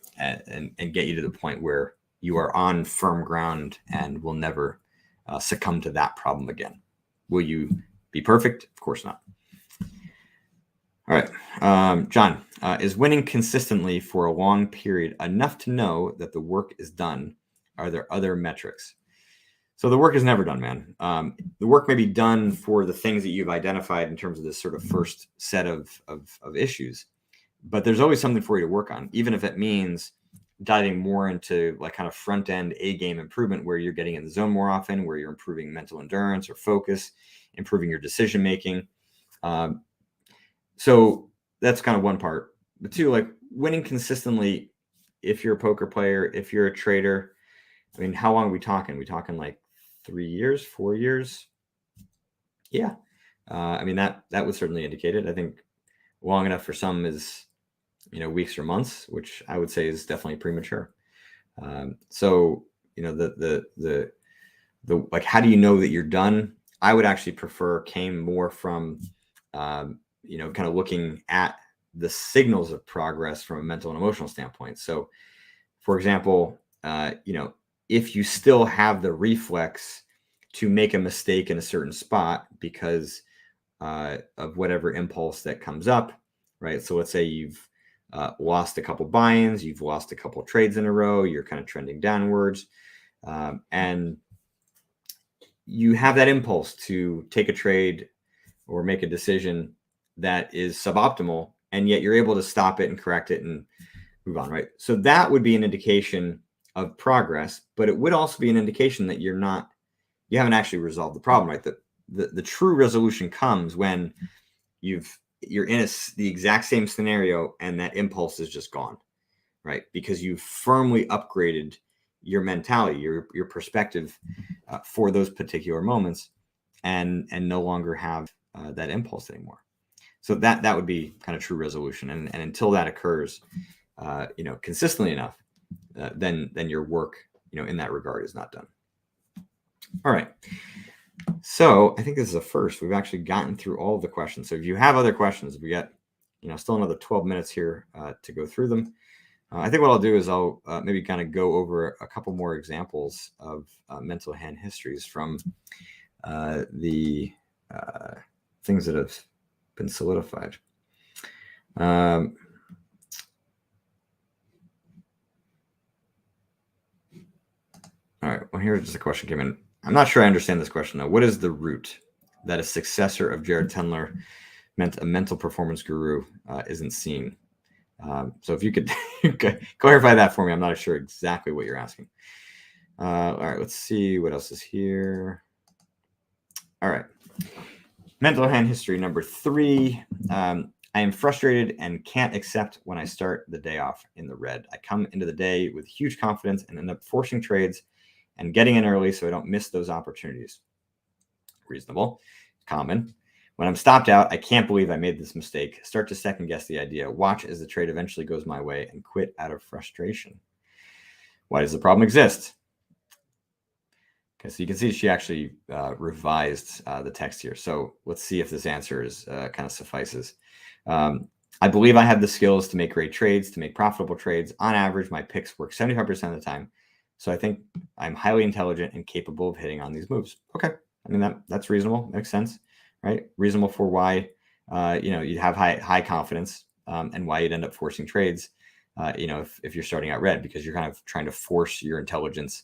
get you to the point where you are on firm ground and will never succumb to that problem again. Will you be perfect? Of course not. All right. John, is winning consistently for a long period enough to know that the work is done? Are there other metrics? So the work is never done, man. The work may be done for the things that you've identified in terms of this sort of first set of issues, but there's always something for you to work on, even if it means diving more into like kind of front end A game improvement, where you're getting in the zone more often, where you're improving mental endurance or focus, improving your decision making. So that's kind of one part. But two, like winning consistently, if you're a poker player, if you're a trader, I mean, how long are we talking? Are we talking like 3 years, 4 years? Yeah. I mean, that would certainly indicate it. I think long enough for some is, weeks or months, which I would say is definitely premature. So, the like, how do you know that you're done? I would actually prefer came more from, kind of looking at the signals of progress from a mental and emotional standpoint. So, for example, if you still have the reflex to make a mistake in a certain spot because of whatever impulse that comes up, right? So let's say you've lost a couple buy-ins, you've lost a couple trades in a row, you're kind of trending downwards, and you have that impulse to take a trade or make a decision that is suboptimal, and yet you're able to stop it and correct it and move on, right? So that would be an indication of progress, but it would also be an indication that you haven't actually resolved the problem, right? The true resolution comes when you're in the exact same scenario and that impulse is just gone, right? Because you've firmly upgraded your mentality, your perspective for those particular moments, and no longer have that impulse anymore. So that would be kind of true resolution. And until that occurs, consistently enough, then your work, in that regard is not done. All right. So I think this is a first. We've actually gotten through all of the questions. So if you have other questions, we got, still another 12 minutes here to go through them. I think what I'll do is I'll maybe kind of go over a couple more examples of mental hand histories from the things that have been solidified. All right. Well, here's just a question came in. I'm not sure I understand this question though. What is the root that a successor of Jared Tendler, a mental performance guru, isn't seeing? So if you could clarify that for me, I'm not sure exactly what you're asking. All right, let's see what else is here. All right. Mental hand history number 3. I am frustrated and can't accept when I start the day off in the red. I come into the day with huge confidence and end up forcing trades and getting in early so I don't miss those opportunities. Reasonable, common. When I'm stopped out, I can't believe I made this mistake. Start to second guess the idea. Watch as the trade eventually goes my way and quit out of frustration. Why does the problem exist? Okay, so you can see she actually revised the text here. So let's see if this answer is kind of suffices. I believe I have the skills to make great trades, to make profitable trades. On average, my picks work 75% of the time. So I think I'm highly intelligent and capable of hitting on these moves. Okay, I mean that's reasonable, makes sense, right? Reasonable for why you'd have high confidence and why you'd end up forcing trades. If you're starting out red, because you're kind of trying to force your intelligence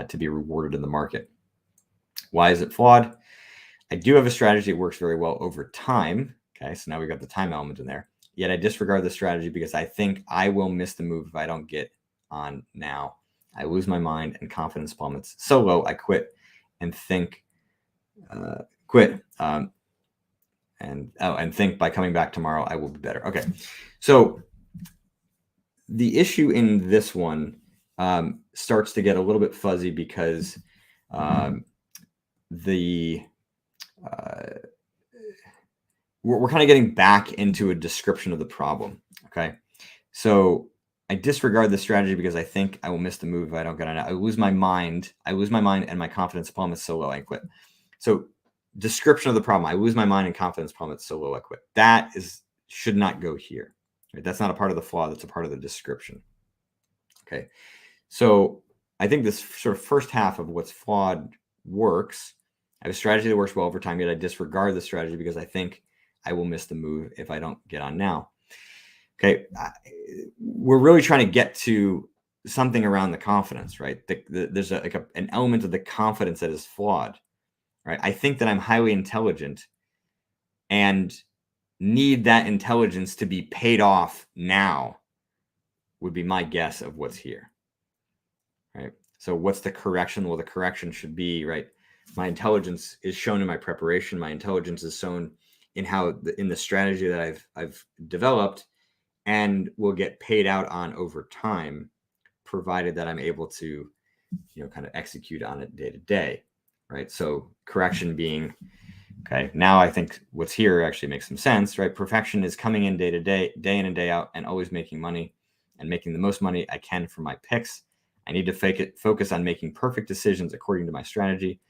to be rewarded in the market. Why is it flawed? I do have a strategy that works very well over time. Okay, so now we've got the time element in there. Yet I disregard the strategy because I think I will miss the move if I don't get on now. I lose my mind and confidence plummets so low I quit and think and think by coming back tomorrow I will be better. Okay, so the issue in this one starts to get a little bit fuzzy because we're kind of getting back into a description of the problem. Okay. So I disregard the strategy because I think I will miss the move if I don't get on it. I lose my mind and my confidence plummets so low I quit. So description of the problem, I lose my mind and confidence plummets so low I quit. That should not go here. Right? That's not a part of the flaw. That's a part of the description. Okay. So I think this sort of first half of what's flawed works. I have a strategy that works well over time, yet I disregard the strategy because I think I will miss the move if I don't get on now. Okay. We're really trying to get to something around the confidence, right? There's an element of the confidence that is flawed, right? I think that I'm highly intelligent and need that intelligence to be paid off now would be my guess of what's here, right? So what's the correction? Well, the correction should be, right, my intelligence is shown in my preparation. My intelligence is shown in in the strategy that I've developed and will get paid out on over time, provided that I'm able to, kind of execute on it day to day, right? So correction being, okay, now I think what's here actually makes some sense, right? Perfection is coming in day to day, day in and day out, and always making money and making the most money I can for my picks. I need to focus on making perfect decisions according to my strategy.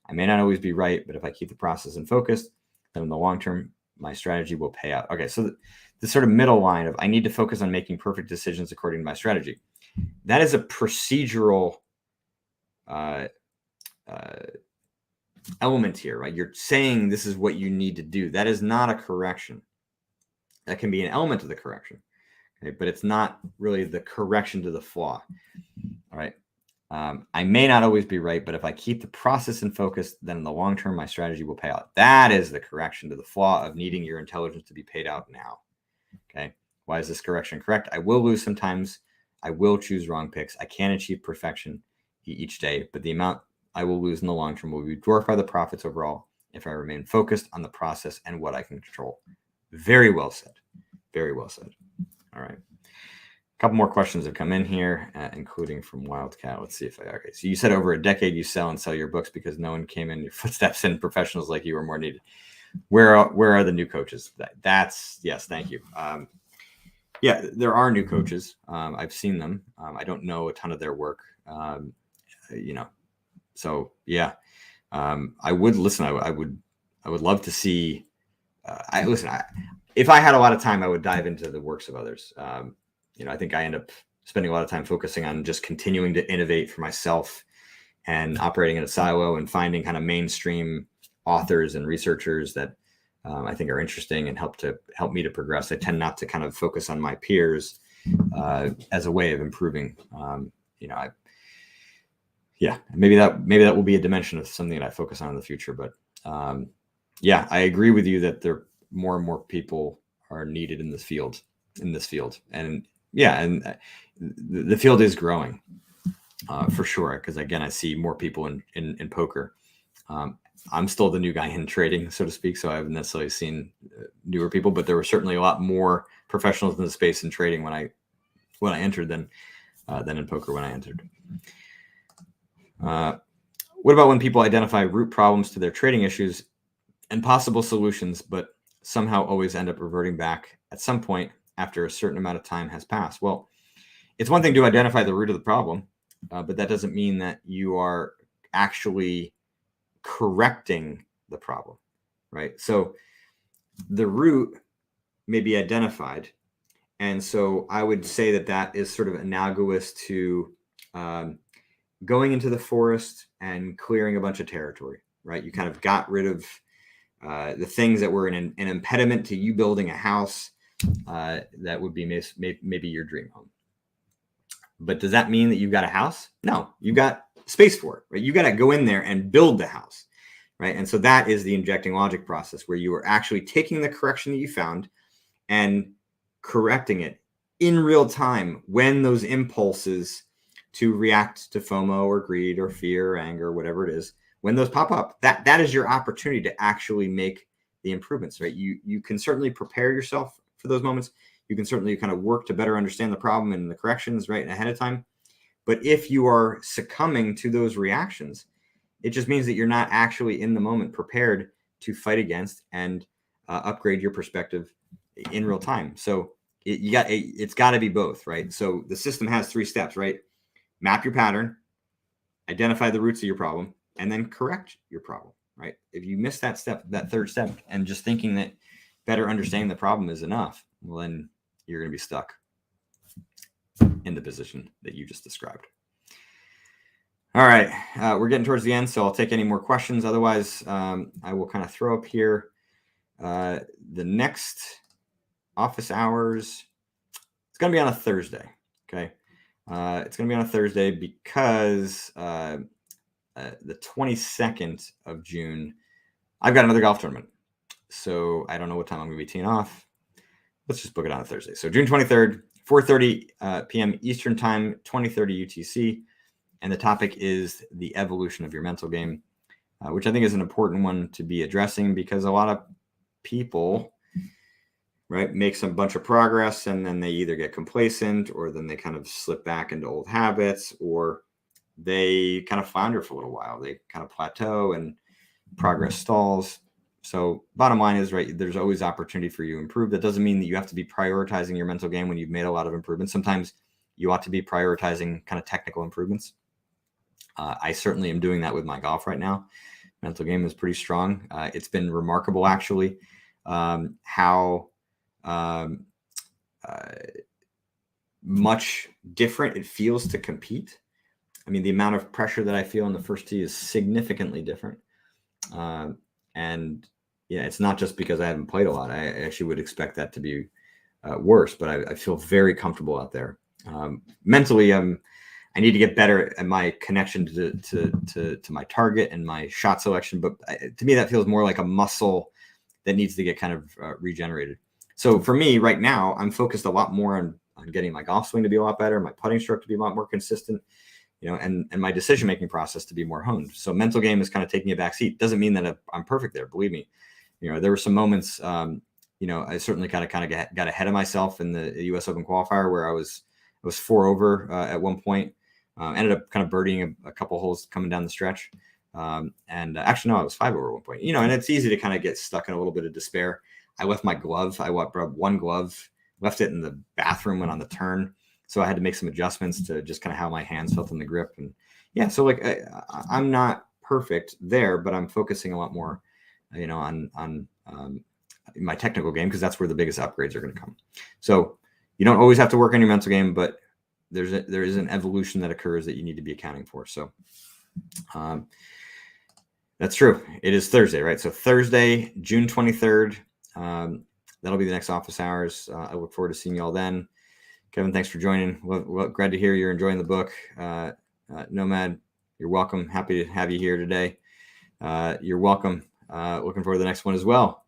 I may not always be right, but if I keep the process in focus, then in the long term, my strategy will pay out. Okay, so the sort of middle line of I need to focus on making perfect decisions according to my strategy. That is a procedural element here, right? You're saying this is what you need to do. That is not a correction. That can be an element of the correction, okay? But it's not really the correction to the flaw. All right. I may not always be right, but if I keep the process in focus, then in the long term, my strategy will pay out. That is the correction to the flaw of needing your intelligence to be paid out now. Okay. Why is this correction correct? I will lose sometimes. I will choose wrong picks. I can achieve perfection each day, but the amount I will lose in the long term will be dwarfed by the profits overall if I remain focused on the process and what I can control. Very well said. Very well said. All right. A couple more questions have come in here, including from Wildcat. Let's see if okay. So you said over a decade you sell and sell your books because no one came in your footsteps and professionals like you were more needed. Where are the new coaches? That's yes. Thank you. Yeah, there are new coaches. I've seen them. I don't know a ton of their work. So yeah, I would listen. I would love to see. If I had a lot of time, I would dive into the works of others. I think I end up spending a lot of time focusing on just continuing to innovate for myself and operating in a silo and finding kind of mainstream authors and researchers that I think are interesting and help me to progress. I tend not to kind of focus on my peers as a way of improving. Maybe that will be a dimension of something that I focus on in the future. But I agree with you that there more and more people are needed in this field, and the field is growing for sure. Because again, I see more people in poker. I'm still the new guy in trading, so to speak. So I haven't necessarily seen newer people, but there were certainly a lot more professionals in the space in trading when I entered than in poker when I entered. What about when people identify root problems to their trading issues and possible solutions, but somehow always end up reverting back at some point after a certain amount of time has passed? Well, it's one thing to identify the root of the problem, but that doesn't mean that you are actually correcting the problem, right? So the root may be identified. And so I would say that is sort of analogous to going into the forest and clearing a bunch of territory, right? You kind of got rid of the things that were an impediment to you building a house that would be maybe your dream home. But does that mean that you've got a house? No, you got space for it, right? You got to go in there and build the house, right? And so that is the injecting logic process, where you are actually taking the correction that you found and correcting it in real time when those impulses to react to FOMO or greed or fear or anger, whatever it is, when those pop up, that is your opportunity to actually make the improvements, right? You can certainly prepare yourself for those moments. You can certainly kind of work to better understand the problem and the corrections right ahead of time. But if you are succumbing to those reactions, it just means that you're not actually in the moment prepared to fight against and upgrade your perspective in real time. So it's got to be both, right? So the system has 3 steps, right? Map your pattern, identify the roots of your problem, and then correct your problem, right? If you miss that step, that third step, and just thinking that better understanding the problem is enough, well, then you're going to be stuck in the position that you just described. All right, we're getting towards the end, so I'll take any more questions. Otherwise, I will kind of throw up here the next office hours. It's going to be on a Thursday, okay? It's going to be on a Thursday because the 22nd of June, I've got another golf tournament. So I don't know what time I'm going to be teeing off. Let's just book it on a Thursday. So June 23rd, 4:30 p.m. Eastern Time, 20:30 UTC. And the topic is the evolution of your mental game, which I think is an important one to be addressing because a lot of people, right, make some bunch of progress and then they either get complacent or then they kind of slip back into old habits or they kind of flounder for a little while. They kind of plateau and progress stalls. So bottom line is, right, there's always opportunity for you to improve. That doesn't mean that you have to be prioritizing your mental game when you've made a lot of improvements. Sometimes you ought to be prioritizing kind of technical improvements. I certainly am doing that with my golf right now. Mental game is pretty strong. It's been remarkable, actually, how much different it feels to compete. I mean, the amount of pressure that I feel on the first tee is significantly different. And yeah, it's not just because I haven't played a lot. I actually would expect that to be worse, but I feel very comfortable out there. Mentally, I need to get better at my connection to my target and my shot selection. But to me, that feels more like a muscle that needs to get kind of regenerated. So for me right now, I'm focused a lot more on getting my golf swing to be a lot better, my putting stroke to be a lot more consistent, you know, and my decision-making process to be more honed. So mental game is kind of taking a back seat. Doesn't mean that I'm perfect there. Believe me, you know, there were some moments, you know, I certainly kind of got ahead of myself in the US Open qualifier where I was 4 over at one point. Ended up kind of birdieing a couple holes coming down the stretch. Actually, no, I was 5 over at one point. You know, and it's easy to kind of get stuck in a little bit of despair. I left my glove. I brought one glove, left it in the bathroom, went on the turn. So I had to make some adjustments to just kind of how my hands felt in the grip. And yeah, so like I'm not perfect there, but I'm focusing a lot more, you know, on my technical game because that's where the biggest upgrades are going to come. So you don't always have to work on your mental game, but there is an evolution that occurs that you need to be accounting for. So that's true. It is Thursday, right? So Thursday, June 23rd. That'll be the next office hours. I look forward to seeing you all then. Kevin, thanks for joining. Well, glad to hear you're enjoying the book. Nomad, you're welcome. Happy to have you here today. You're welcome. Looking forward to the next one as well.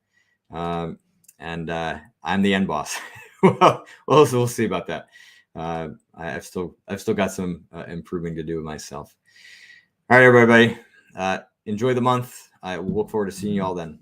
I'm the end boss. well, we'll see about that. I've still got some improving to do with myself. All right, everybody. Enjoy the month. I will look forward to seeing you all then.